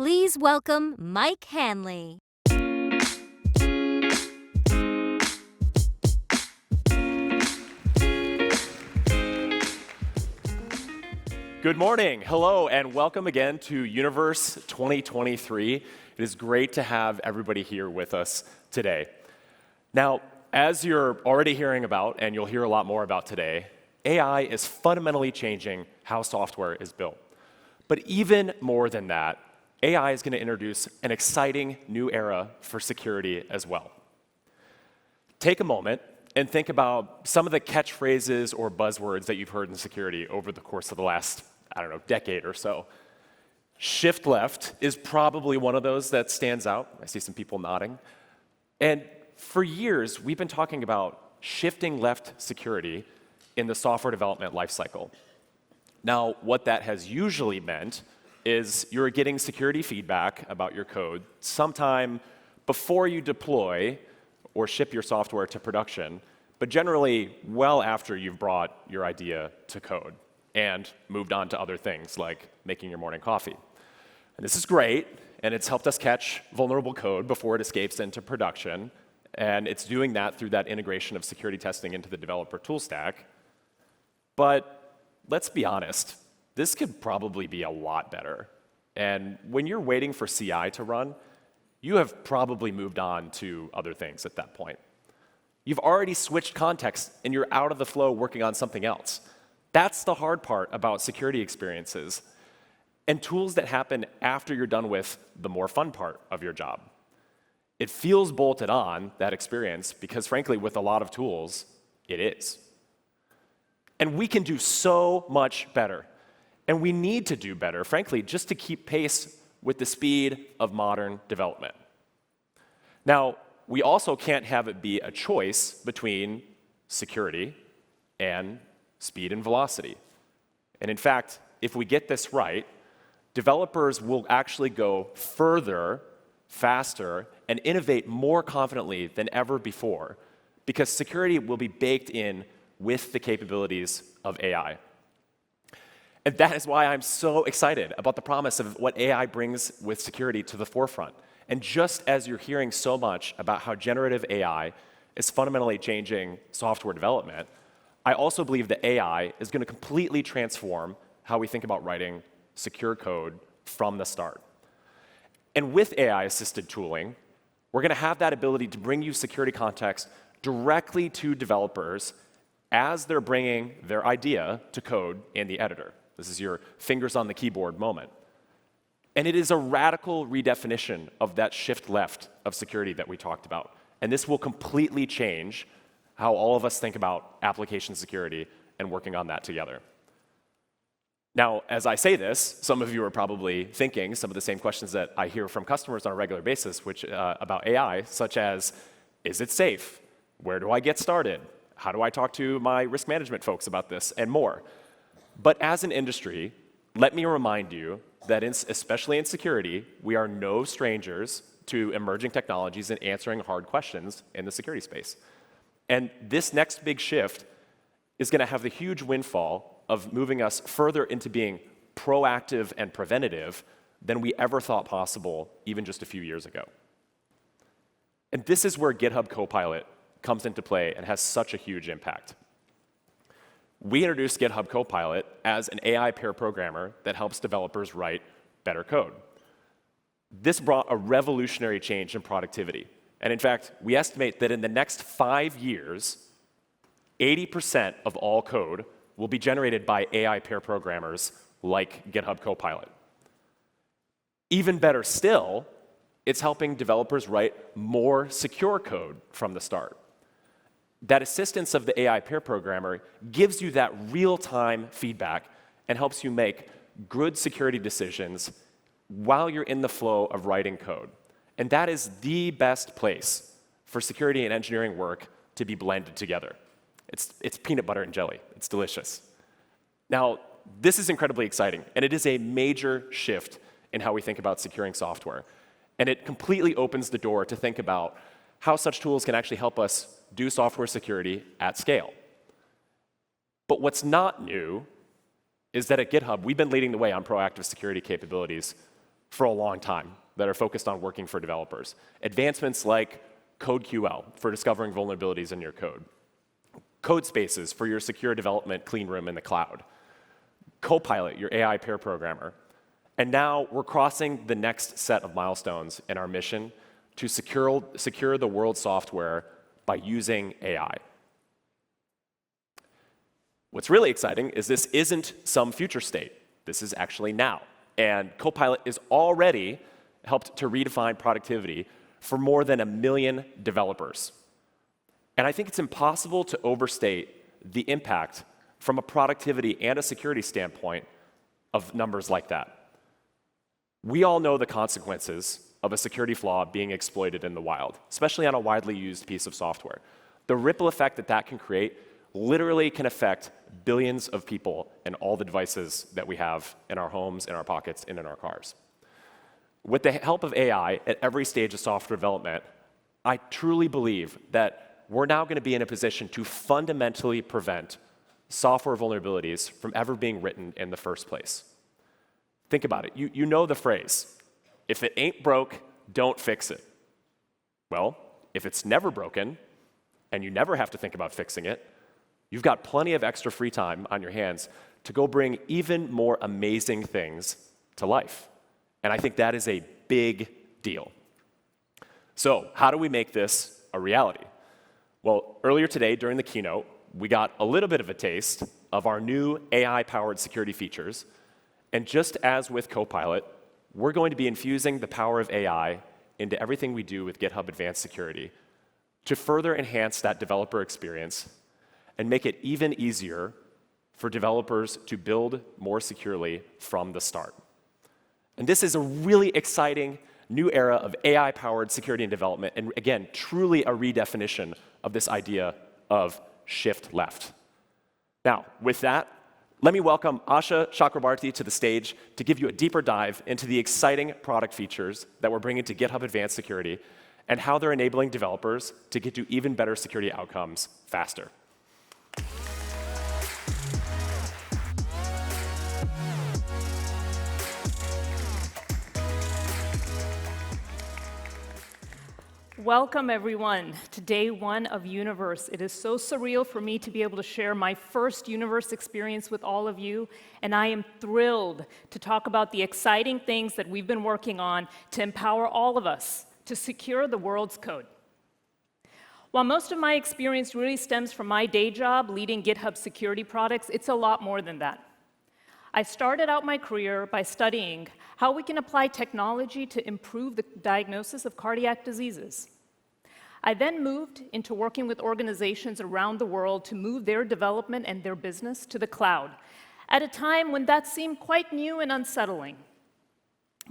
Please welcome Mike Hanley. Good morning, hello, and welcome again to Universe 2023. It is great to have everybody here with us today. Now, as you're already hearing about, and you'll hear a lot more about today, AI is fundamentally changing how software is built. But even more than that, AI is going to introduce an exciting new era for security as well. Take a moment and think about some of the catchphrases or buzzwords that you've heard in security over the course of the last, decade or so. Shift left is probably one of those that stands out. I see some people nodding. And for years, we've been talking about shifting left security in the software development lifecycle. Now, what that has usually meant is you're getting security feedback about your code sometime before you deploy or ship your software to production, but generally well after you've brought your idea to code and moved on to other things like making your morning coffee. And this is great, and it's helped us catch vulnerable code before it escapes into production, and it's doing that through that integration of security testing into the developer tool stack. But let's be honest, this could probably be a lot better. And when you're waiting for CI to run, you have probably moved on to other things at that point. You've already switched context, and you're out of the flow working on something else. That's the hard part about security experiences and tools that happen after you're done with the more fun part of your job. It feels bolted on, that experience, because frankly, with a lot of tools, it is. And we can do so much better. And we need to do better, frankly, just to keep pace with the speed of modern development. Now, we also can't have it be a choice between security and speed and velocity. And in fact, if we get this right, developers will actually go further, faster, and innovate more confidently than ever before, because security will be baked in with the capabilities of AI. And that is why I'm so excited about the promise of what AI brings with security to the forefront. And just as you're hearing so much about how generative AI is fundamentally changing software development, I also believe that AI is going to completely transform how we think about writing secure code from the start. And with AI-assisted tooling, we're going to have that ability to bring you security context directly to developers as they're bringing their idea to code in the editor. This is your fingers on the keyboard moment. And it is a radical redefinition of that shift left of security that we talked about. And this will completely change how all of us think about application security and working on that together. Now, as I say this, some of you are probably thinking some of the same questions that I hear from customers on a regular basis, which about AI, such as, is it safe? Where do I get started? How do I talk to my risk management folks about this? And more. But as an industry, let me remind you that especially in security, we are no strangers to emerging technologies and answering hard questions in the security space. And this next big shift is going to have the huge windfall of moving us further into being proactive and preventative than we ever thought possible even just a few years ago. And this is where GitHub Copilot comes into play and has such a huge impact. We introduced GitHub Copilot as an AI pair programmer that helps developers write better code. This brought a revolutionary change in productivity. And in fact, we estimate that in the next 5 years, 80% of all code will be generated by AI pair programmers like GitHub Copilot. Even better still, it's helping developers write more secure code from the start. That assistance of the AI pair programmer gives you that real-time feedback and helps you make good security decisions while you're in the flow of writing code. And that is the best place for security and engineering work to be blended together. It's peanut butter and jelly. It's delicious. Now, this is incredibly exciting, and it is a major shift in how we think about securing software. And it completely opens the door to think about how such tools can actually help us do software security at scale. But what's not new is that at GitHub, we've been leading the way on proactive security capabilities for a long time that are focused on working for developers. Advancements like CodeQL for discovering vulnerabilities in your code. Code spaces for your secure development clean room in the cloud. Copilot, your AI pair programmer. And now we're crossing the next set of milestones in our mission to secure the world's software by using AI. What's really exciting is this isn't some future state. This is actually now. And Copilot is already helped to redefine productivity for more than 1 million developers. And I think it's impossible to overstate the impact from a productivity and a security standpoint of numbers like that. We all know the consequences of a security flaw being exploited in the wild, especially on a widely used piece of software. The ripple effect that that can create literally can affect billions of people and all the devices that we have in our homes, in our pockets, and in our cars. With the help of AI at every stage of software development, I truly believe that we're now going to be in a position to fundamentally prevent software vulnerabilities from ever being written in the first place. Think about it. You know the phrase, if it ain't broke, don't fix it. Well, if it's never broken, and you never have to think about fixing it, you've got plenty of extra free time on your hands to go bring even more amazing things to life. And I think that is a big deal. So how do we make this a reality? Well, earlier today during the keynote, we got a little bit of a taste of our new AI-powered security features. And just as with Copilot, we're going to be infusing the power of AI into everything we do with GitHub Advanced Security to further enhance that developer experience and make it even easier for developers to build more securely from the start. And this is a really exciting new era of AI-powered security and development, and again, truly a redefinition of this idea of shift left. Now, with that, let me welcome Asha Chakrabarty to the stage to give you a deeper dive into the exciting product features that we're bringing to GitHub Advanced Security and how they're enabling developers to get to even better security outcomes faster. Welcome, everyone, to day one of Universe. It is so surreal for me to be able to share my first Universe experience with all of you, and I am thrilled to talk about the exciting things that we've been working on to empower all of us to secure the world's code. While most of my experience really stems from my day job leading GitHub security products, it's a lot more than that. I started out my career by studying how we can apply technology to improve the diagnosis of cardiac diseases. I then moved into working with organizations around the world to move their development and their business to the cloud, at a time when that seemed quite new and unsettling.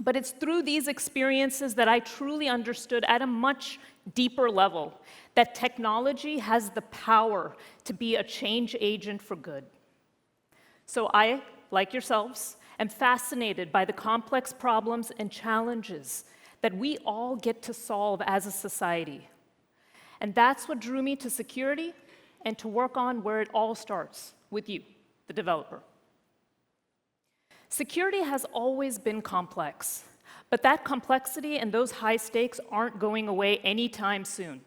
But it's through these experiences that I truly understood at a much deeper level that technology has the power to be a change agent for good. So I, like yourselves, am fascinated by the complex problems and challenges that we all get to solve as a society. And that's what drew me to security and to work on where it all starts, with you, the developer. Security has always been complex, but that complexity and those high stakes aren't going away anytime soon.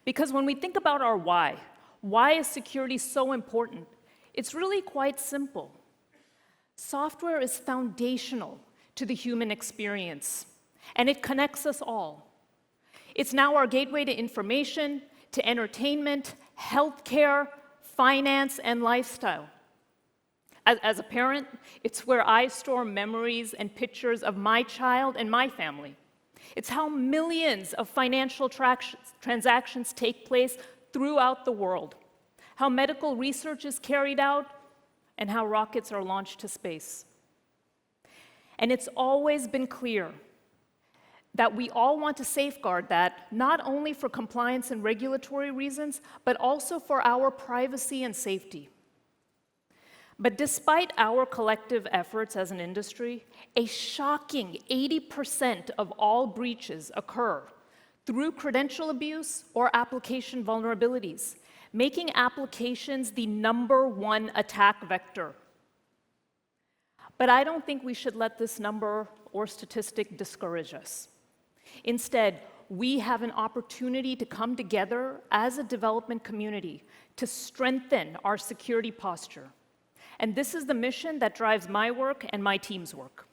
Because when we think about our why is security so important? It's really quite simple. Software is foundational to the human experience, and it connects us all. It's now our gateway to information, to entertainment, healthcare, finance, and lifestyle. As a parent, it's where I store memories and pictures of my child and my family. It's how millions of financial transactions take place throughout the world, how medical research is carried out, and how rockets are launched to space. And it's always been clear that we all want to safeguard that, not only for compliance and regulatory reasons, but also for our privacy and safety. But despite our collective efforts as an industry, a shocking 80% of all breaches occur through credential abuse or application vulnerabilities, making applications the #1 attack vector. But I don't think we should let this number or statistic discourage us. Instead, we have an opportunity to come together as a development community to strengthen our security posture. And this is the mission that drives my work and my team's work.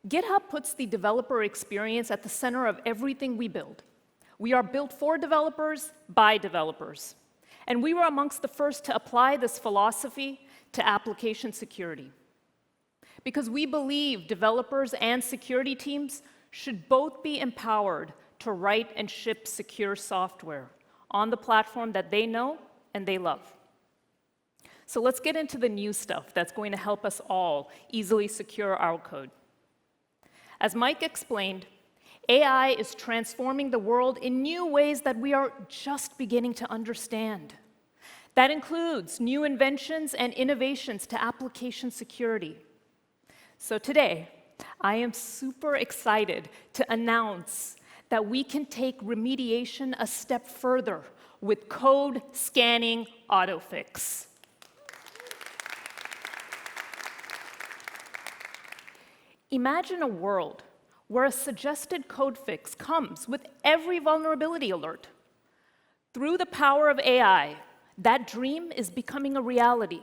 GitHub puts the developer experience at the center of everything we build. We are built for developers, by developers. And we were amongst the first to apply this philosophy to application security. Because we believe developers and security teams should both be empowered to write and ship secure software on the platform that they know and they love. So let's get into the new stuff that's going to help us all easily secure our code. As Mike explained, AI is transforming the world in new ways that we are just beginning to understand. That includes new inventions and innovations to application security. So today, I am super excited to announce that we can take remediation a step further with code scanning autofix. Imagine a world where a suggested code fix comes with every vulnerability alert. Through the power of AI, that dream is becoming a reality,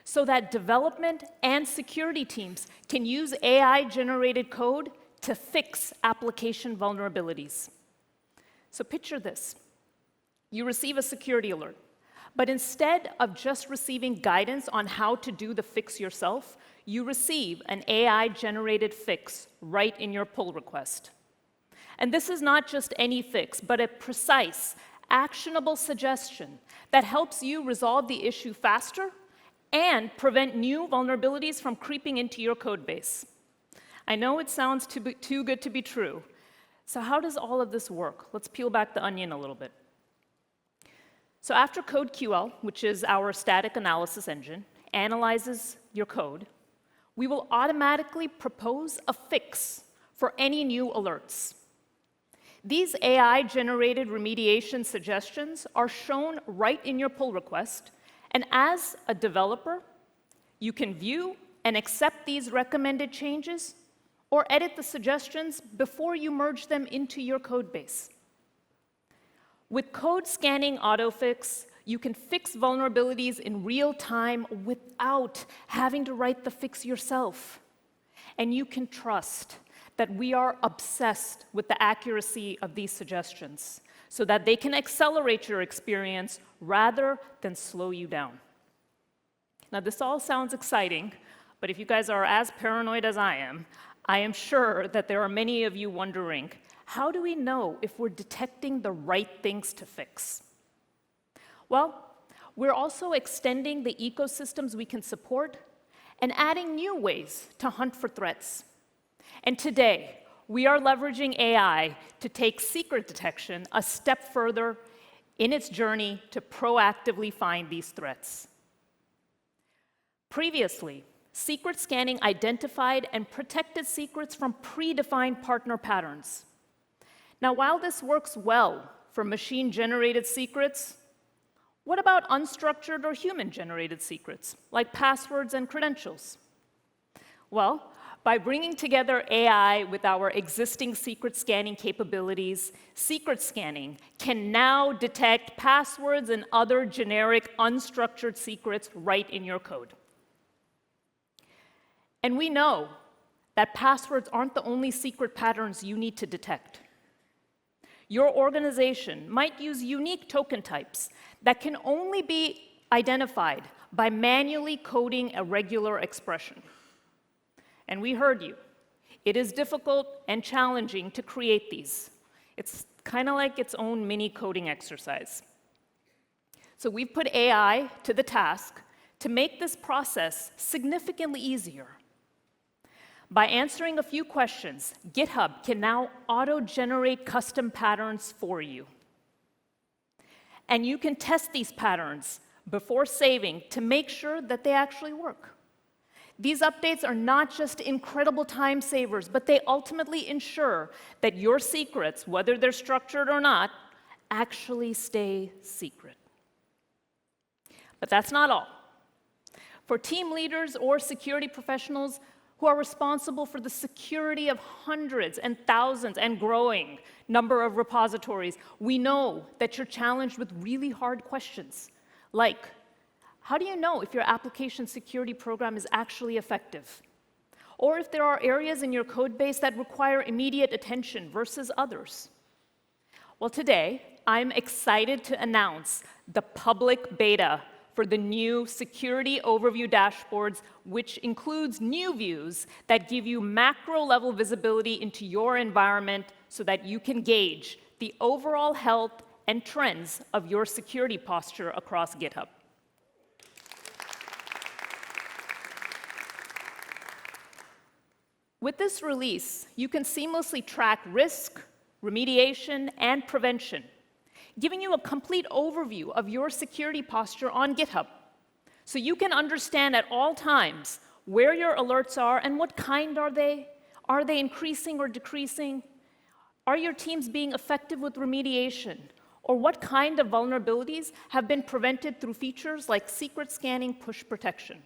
so that development and security teams can use AI-generated code to fix application vulnerabilities. So picture this. You receive a security alert, but instead of just receiving guidance on how to do the fix yourself, you receive an AI-generated fix right in your pull request. And this is not just any fix, but a precise, actionable suggestion that helps you resolve the issue faster and prevent new vulnerabilities from creeping into your code base. I know it sounds too good to be true. So how does all of this work? Let's peel back the onion a little bit. So after CodeQL, which is our static analysis engine, analyzes your code, we will automatically propose a fix for any new alerts. These AI-generated remediation suggestions are shown right in your pull request, and as a developer, you can view and accept these recommended changes or edit the suggestions before you merge them into your code base. With code scanning autofix, you can fix vulnerabilities in real time without having to write the fix yourself. And you can trust that we are obsessed with the accuracy of these suggestions so that they can accelerate your experience rather than slow you down. Now, this all sounds exciting, but if you guys are as paranoid as I am sure that there are many of you wondering, how do we know if we're detecting the right things to fix? Well, we're also extending the ecosystems we can support and adding new ways to hunt for threats. And today, we are leveraging AI to take secret detection a step further in its journey to proactively find these threats. Previously, secret scanning identified and protected secrets from predefined partner patterns. Now, while this works well for machine-generated secrets, what about unstructured or human-generated secrets, like passwords and credentials? Well, by bringing together AI with our existing secret scanning capabilities, secret scanning can now detect passwords and other generic unstructured secrets right in your code. And we know that passwords aren't the only secret patterns you need to detect. Your organization might use unique token types that can only be identified by manually coding a regular expression. And we heard you. It is difficult and challenging to create these. It's kind of like its own mini coding exercise. So we've put AI to the task to make this process significantly easier. By answering a few questions, GitHub can now auto-generate custom patterns for you. And you can test these patterns before saving to make sure that they actually work. These updates are not just incredible time savers, but they ultimately ensure that your secrets, whether they're structured or not, actually stay secret. But that's not all. For team leaders or security professionals who are responsible for the security of hundreds and thousands and growing number of repositories, we know that you're challenged with really hard questions, like, how do you know if your application security program is actually effective? Or if there are areas in your code base that require immediate attention versus others? Well, today, I'm excited to announce the public beta for the new security overview dashboards, which includes new views that give you macro-level visibility into your environment so that you can gauge the overall health and trends of your security posture across GitHub. With this release, you can seamlessly track risk, remediation, and prevention, giving you a complete overview of your security posture on GitHub, so you can understand at all times where your alerts are and what kind are they. Are they increasing or decreasing? Are your teams being effective with remediation? Or what kind of vulnerabilities have been prevented through features like secret scanning push protection?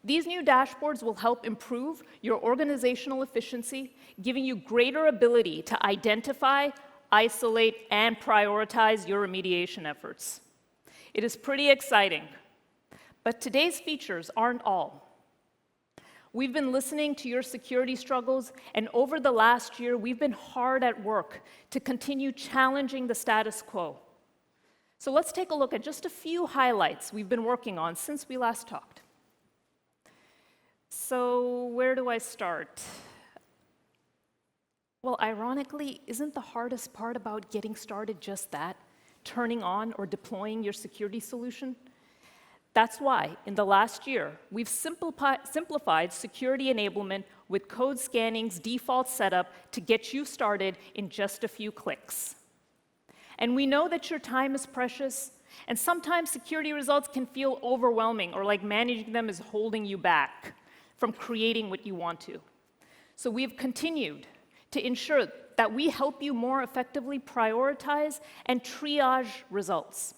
These new dashboards will help improve your organizational efficiency, giving you greater ability to identify, isolate, and prioritize your remediation efforts. It is pretty exciting, but today's features aren't all. We've been listening to your security struggles, and over the last year, we've been hard at work to continue challenging the status quo. So let's take a look at just a few highlights we've been working on since we last talked. So where do I start? Well, ironically, isn't the hardest part about getting started just that? Turning on or deploying your security solution? That's why, in the last year, we've simplified security enablement with code scanning's default setup to get you started in just a few clicks. And we know that your time is precious, and sometimes security results can feel overwhelming or like managing them is holding you back from creating what you want to. So we've continued to ensure that we help you more effectively prioritize and triage results.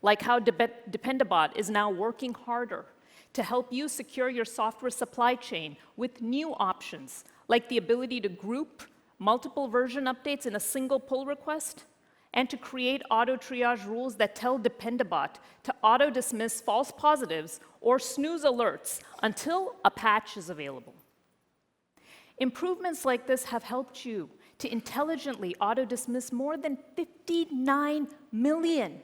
Like how Dependabot is now working harder to help you secure your software supply chain with new options, like the ability to group multiple version updates in a single pull request, and to create auto-triage rules that tell Dependabot to auto-dismiss false positives or snooze alerts until a patch is available. Improvements like this have helped you to intelligently auto-dismiss more than 59 million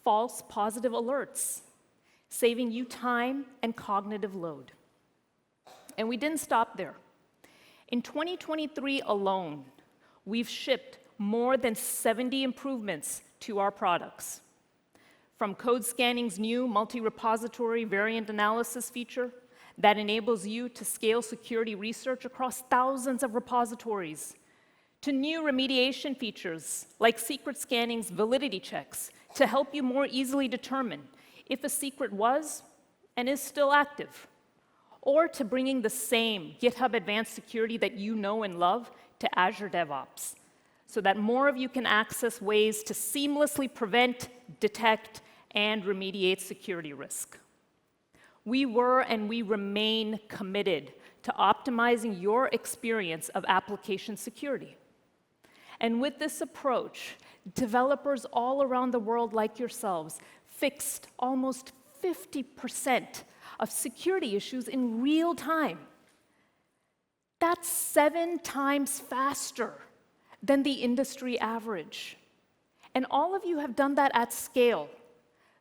false positive alerts, saving you time and cognitive load. And we didn't stop there. In 2023 alone, we've shipped more than 70 improvements to our products. From code scanning's new multi-repository variant analysis feature that enables you to scale security research across thousands of repositories, to new remediation features like secret scanning's validity checks to help you more easily determine if a secret was and is still active, or to bringing the same GitHub Advanced Security that you know and love to Azure DevOps, so that more of you can access ways to seamlessly prevent, detect, and remediate security risk. We were and we remain committed to optimizing your experience of application security. And with this approach, developers all around the world like yourselves fixed almost 50% of security issues in real time. That's 7 times faster than the industry average. And all of you have done that at scale,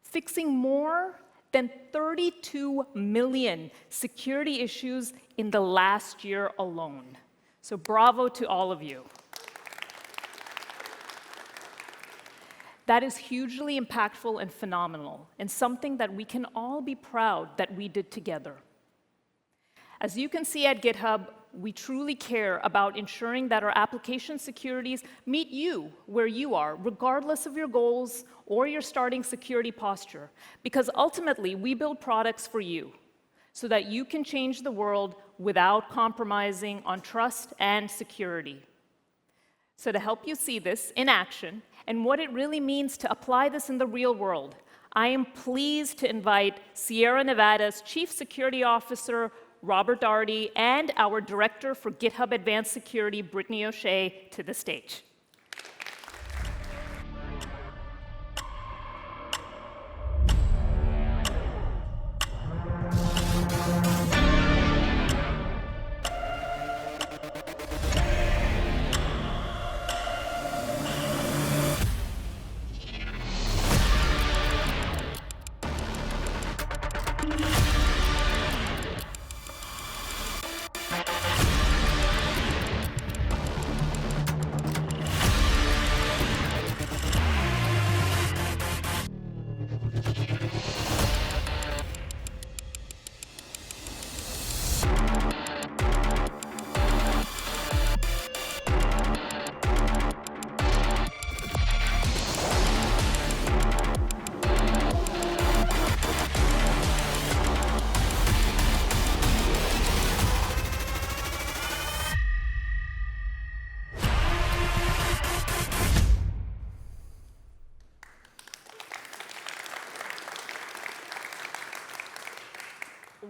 fixing more than 32 million security issues in the last year alone. So bravo to all of you. That is hugely impactful and phenomenal, and something that we can all be proud that we did together. As you can see at GitHub, we truly care about ensuring that our application securities meet you where you are, regardless of your goals or your starting security posture, because ultimately we build products for you so that you can change the world without compromising on trust and security. So to help you see this in action and what it really means to apply this in the real world, I am pleased to invite Sierra Nevada's Chief Security Officer, Robert Daugherty, and our Director for GitHub Advanced Security, Brittany O'Shea, to the stage.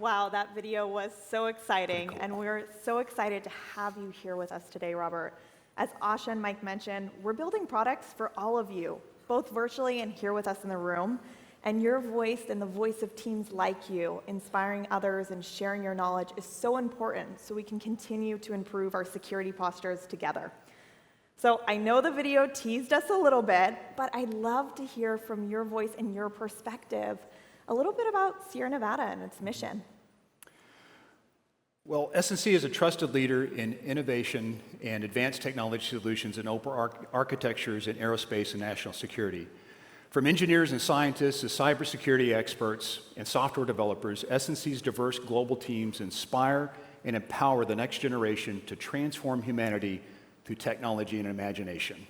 Wow, that video was so exciting, and we're so excited to have you here with us today, Robert. As Asha and Mike mentioned, we're building products for all of you, both virtually and here with us in the room, and your voice and the voice of teams like you, inspiring others and sharing your knowledge is so important so we can continue to improve our security postures together. So I know the video teased us a little bit, but I'd love to hear from your voice and your perspective a little bit about Sierra Nevada and its mission. Well, S&C is a trusted leader in innovation and advanced technology solutions in open architectures in aerospace and national security. From engineers and scientists to cybersecurity experts and software developers, S&C's diverse global teams inspire and empower the next generation to transform humanity through technology and imagination.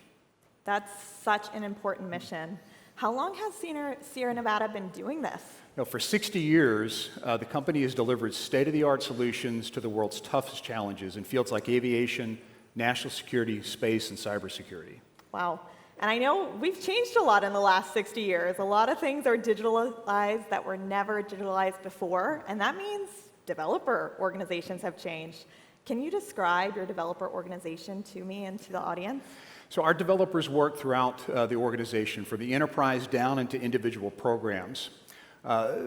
That's such an important mission. How long has Sierra Nevada been doing this? For 60 years, the company has delivered state-of-the-art solutions to the world's toughest challenges in fields like aviation, national security, space, and cybersecurity. Wow. And I know we've changed a lot in the last 60 years. A lot of things are digitalized that were never digitalized before, and that means developer organizations have changed. Can you describe your developer organization to me and to the audience? So our developers work throughout the organization, from the enterprise down into individual programs.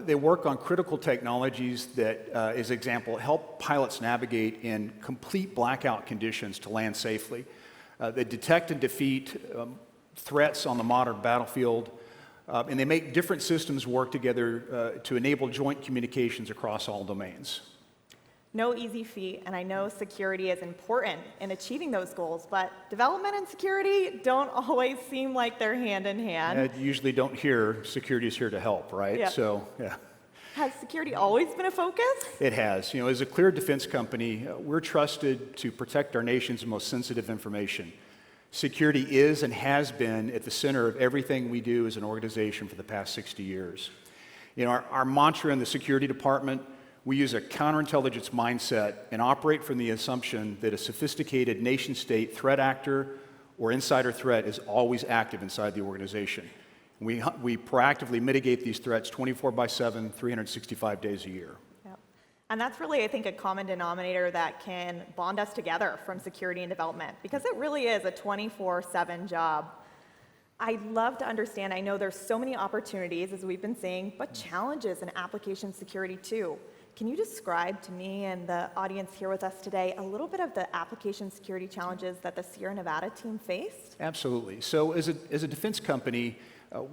They work on critical technologies that, as an example, help pilots navigate in complete blackout conditions to land safely. They detect and defeat threats on the modern battlefield, and they make different systems work together to enable joint communications across all domains. No easy feat, and I know security is important in achieving those goals, but development and security don't always seem like they're hand in hand. You usually don't hear security is here to help, right? Yeah. So, yeah. Has security always been a focus? It has. As a clear defense company, we're trusted to protect our nation's most sensitive information. Security is and has been at the center of everything we do as an organization for the past 60 years. Our mantra in the security department, we use a counterintelligence mindset and operate from the assumption that a sophisticated nation-state threat actor or insider threat is always active inside the organization. We proactively mitigate these threats 24/7, 365 days a year. Yep. And that's really, I think, a common denominator that can bond us together from security and development, because it really is a 24/7 job. I'd love to understand, I know there's so many opportunities, as we've been saying, but challenges in application security too. Can you describe to me and the audience here with us today a little bit of the application security challenges that the Sierra Nevada team faced? Absolutely. So as a defense company,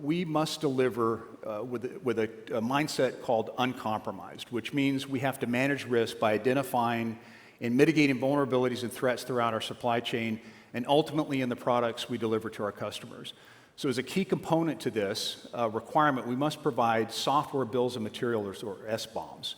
we must deliver with a mindset called uncompromised, which means we have to manage risk by identifying and mitigating vulnerabilities and threats throughout our supply chain, and ultimately in the products we deliver to our customers. So as a key component to this requirement, we must provide software bills of materials, or SBOMs.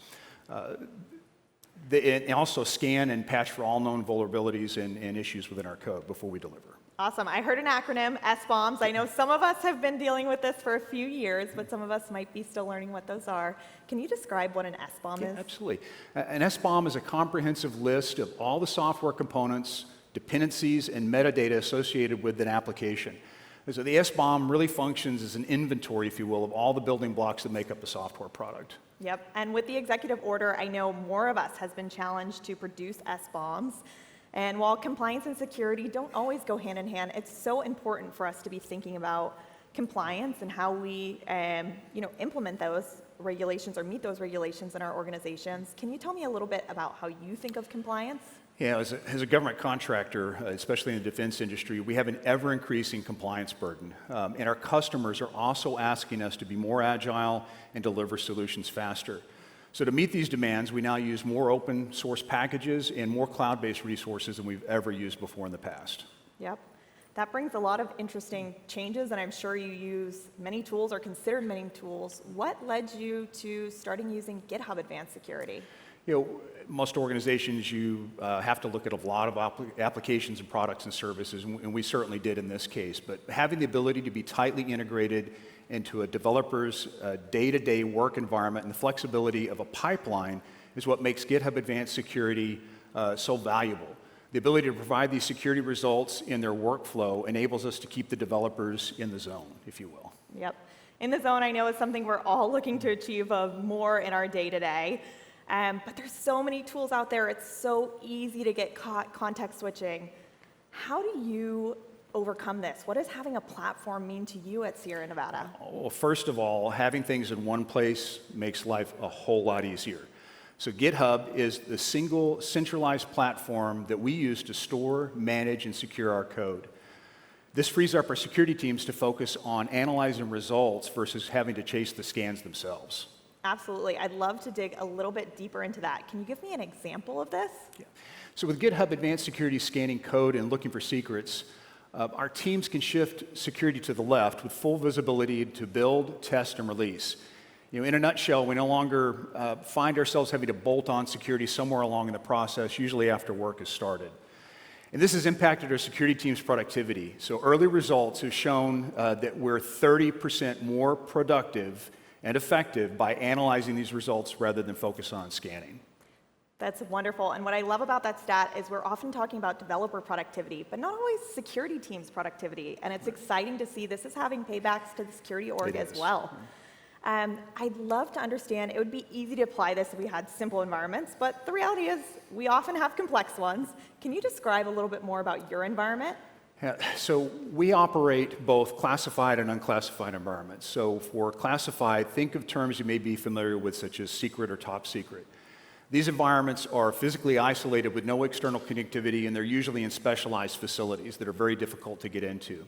And also scan and patch for all known vulnerabilities and issues within our code before we deliver. Awesome. I heard an acronym, SBOMs. I know some of us have been dealing with this for a few years, but some of us might be still learning what those are. Can you describe what an SBOM is? Absolutely. An SBOM is a comprehensive list of all the software components, dependencies, and metadata associated with an application. So the SBOM really functions as an inventory, if you will, of all the building blocks that make up a software product. Yep, and with the executive order, I know more of us has been challenged to produce SBOMs. And while compliance and security don't always go hand in hand, it's so important for us to be thinking about compliance and how we implement those regulations or meet those regulations in our organizations. Can you tell me a little bit about how you think of compliance? Yeah, as a government contractor, especially in the defense industry, we have an ever-increasing compliance burden. And our customers are also asking us to be more agile and deliver solutions faster. So to meet these demands, we now use more open source packages and more cloud-based resources than we've ever used before in the past. Yep. That brings a lot of interesting changes, and I'm sure you use many tools or considered many tools. What led you to starting using GitHub Advanced Security? Most organizations, you have to look at a lot of applications and products and services, and we certainly did in this case. But having the ability to be tightly integrated into a developer's day-to-day work environment and the flexibility of a pipeline is what makes GitHub Advanced Security so valuable. The ability to provide these security results in their workflow enables us to keep the developers in the zone, if you will. Yep. In the zone, I know, is something we're all looking to achieve of more in our day-to-day. But there's so many tools out there. It's so easy to get caught context switching. How do you overcome this? What does having a platform mean to you at Sierra Nevada? Well, first of all, having things in one place makes life a whole lot easier. So GitHub is the single centralized platform that we use to store, manage, and secure our code. This frees up our security teams to focus on analyzing results versus having to chase the scans themselves. Absolutely. I'd love to dig a little bit deeper into that. Can you give me an example of this? Yeah. So with GitHub Advanced Security scanning code and looking for secrets, our teams can shift security to the left with full visibility to build, test, and release. In a nutshell, we no longer find ourselves having to bolt on security somewhere along in the process, usually after work has started. And this has impacted our security team's productivity. So early results have shown that we're 30% more productive and effective by analyzing these results rather than focus on scanning. That's wonderful. And what I love about that stat is we're often talking about developer productivity, but not always security teams' productivity. And it's exciting to see this is having paybacks to the security org as well. I'd love to understand, it would be easy to apply this if we had simple environments, but the reality is we often have complex ones. Can you describe a little bit more about your environment? So we operate both classified and unclassified environments. So for classified, think of terms you may be familiar with, such as secret or top secret. These environments are physically isolated with no external connectivity, and they're usually in specialized facilities that are very difficult to get into.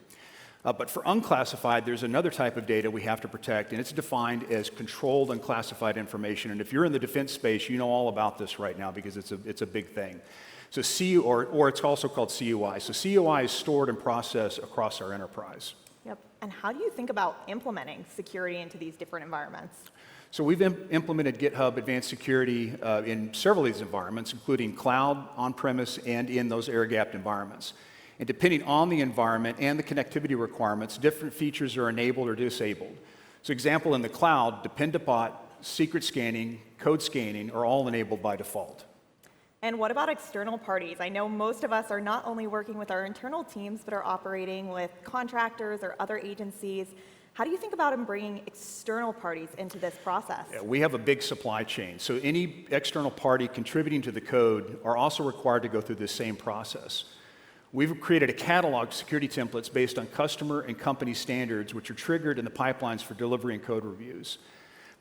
But for unclassified, there's another type of data we have to protect, and it's defined as controlled unclassified information. And if you're in the defense space, you know all about this right now because it's a big thing. So or it's also called CUI. So CUI is stored and processed across our enterprise. Yep. And how do you think about implementing security into these different environments? So we've implemented GitHub Advanced Security in several of these environments, including cloud, on-premise, and in those air-gapped environments. And depending on the environment and the connectivity requirements, different features are enabled or disabled. So example, in the cloud, Dependabot, secret scanning, code scanning are all enabled by default. And what about external parties? I know most of us are not only working with our internal teams, but are operating with contractors or other agencies. How do you think about bringing external parties into this process? Yeah, we have a big supply chain. So any external party contributing to the code are also required to go through this same process. We've created a catalog of security templates based on customer and company standards, which are triggered in the pipelines for delivery and code reviews.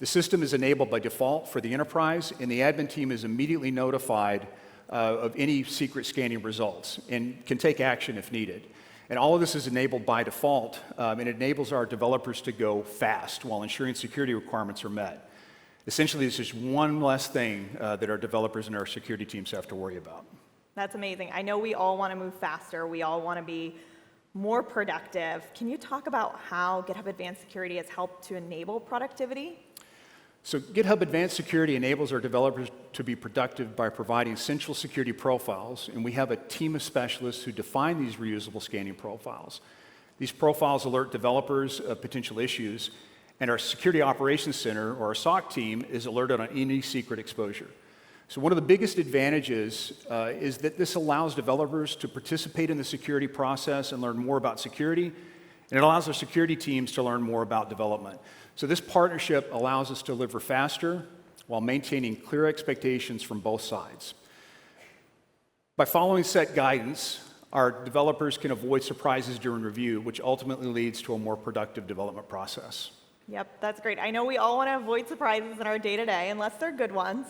The system is enabled by default for the enterprise, and the admin team is immediately notified of any secret scanning results and can take action if needed. And all of this is enabled by default, and it enables our developers to go fast while ensuring security requirements are met. Essentially, it's just one less thing that our developers and our security teams have to worry about. That's amazing. I know we all want to move faster. We all want to be more productive. Can you talk about how GitHub Advanced Security has helped to enable productivity? So GitHub Advanced Security enables our developers to be productive by providing central security profiles, and we have a team of specialists who define these reusable scanning profiles. These profiles alert developers of potential issues, and our Security Operations Center, or our SOC team, is alerted on any secret exposure. So one of the biggest advantages is that this allows developers to participate in the security process and learn more about security, And it allows our security teams to learn more about development. So this partnership allows us to deliver faster while maintaining clear expectations from both sides. By following set guidance, our developers can avoid surprises during review, which ultimately leads to a more productive development process. Yep, that's great. I know we all want to avoid surprises in our day-to-day, unless they're good ones.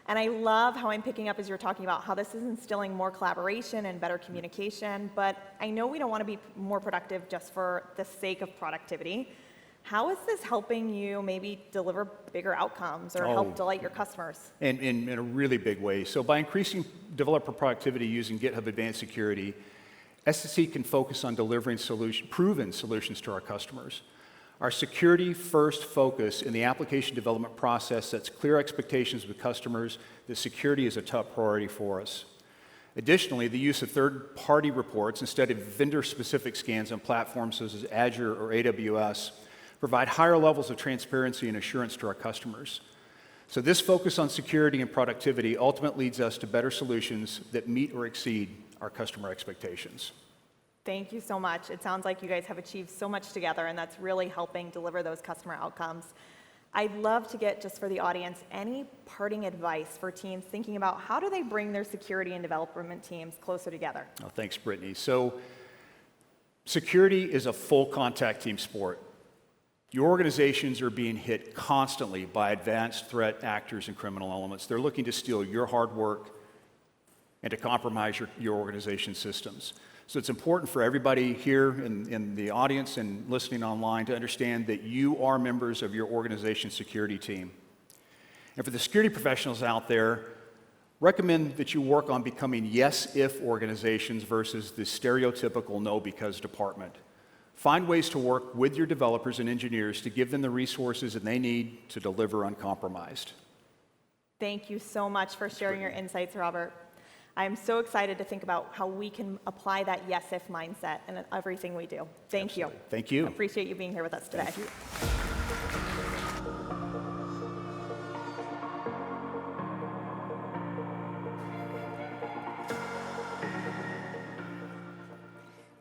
And I love how I'm picking up as you're talking about how this is instilling more collaboration and better communication, but I know we don't want to be more productive just for the sake of productivity. How is this helping you maybe deliver bigger outcomes or help delight your customers? In a really big way. So by increasing developer productivity using GitHub Advanced Security, SSE can focus on delivering proven solutions to our customers. Our security-first focus in the application development process sets clear expectations with customers that security is a top priority for us. Additionally, the use of third-party reports instead of vendor-specific scans on platforms such as Azure or AWS provide higher levels of transparency and assurance to our customers. So this focus on security and productivity ultimately leads us to better solutions that meet or exceed our customer expectations. Thank you so much. It sounds like you guys have achieved so much together, and that's really helping deliver those customer outcomes. I'd love to get, just for the audience, any parting advice for teams thinking about how do they bring their security and development teams closer together? Oh, thanks, Brittany. So security is a full contact team sport. Your organizations are being hit constantly by advanced threat actors and criminal elements. They're looking to steal your hard work and to compromise your organization's systems. So it's important for everybody here in the audience and listening online to understand that you are members of your organization's security team. And for the security professionals out there, recommend that you work on becoming yes-if organizations versus the stereotypical no-because department. Find ways to work with your developers and engineers to give them the resources that they need to deliver uncompromised. Thank you so much for sharing your insights, Robert. I'm so excited to think about how we can apply that yes-if mindset in everything we do. Thank you. Thank you. I appreciate you being here with us today. Thank you.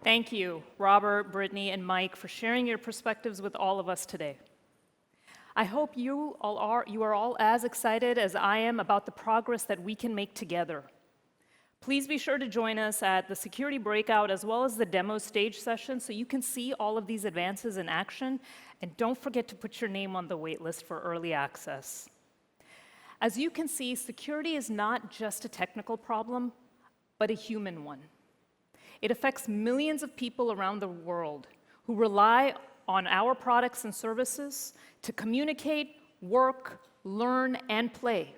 Thank you, Robert, Brittany, and Mike, for sharing your perspectives with all of us today. I hope you are all as excited as I am about the progress that we can make together. Please be sure to join us at the security breakout as well as the demo stage session so you can see all of these advances in action, and don't forget to put your name on the wait list for early access. As you can see, security is not just a technical problem, but a human one. It affects millions of people around the world who rely on our products and services to communicate, work, learn, and play.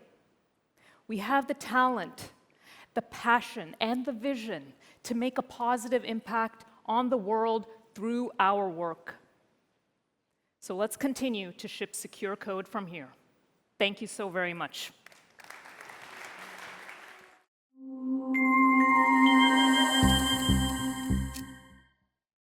We have the talent, the passion, and the vision to make a positive impact on the world through our work. So let's continue to ship secure code from here. Thank you so very much.